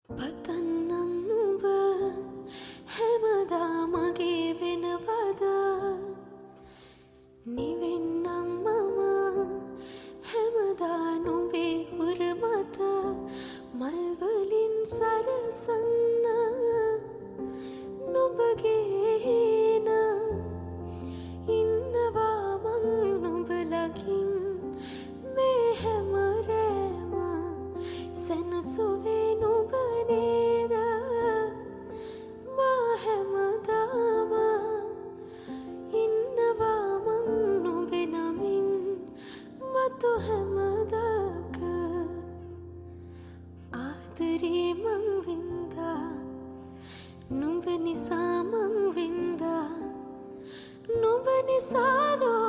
පතන්නම් නුඹ හැමදා මගේ වෙනවද නිවෙන්නම් මම හැමදා නුඹේ උරමත මල්වලින් සරසන්න නුඹගේ හේන ඉන්නවා මං නුඹ ළඟින් මේ හැම රැම සැනසුවේ නුඹ නේද මා හැමදාම ඉන්නවා මං නුඹේ නමින් මතු හැමදාක ආදරේ මං වින්දා නුඹ නිසා මං වින්දා නුඹ නිසාදෝ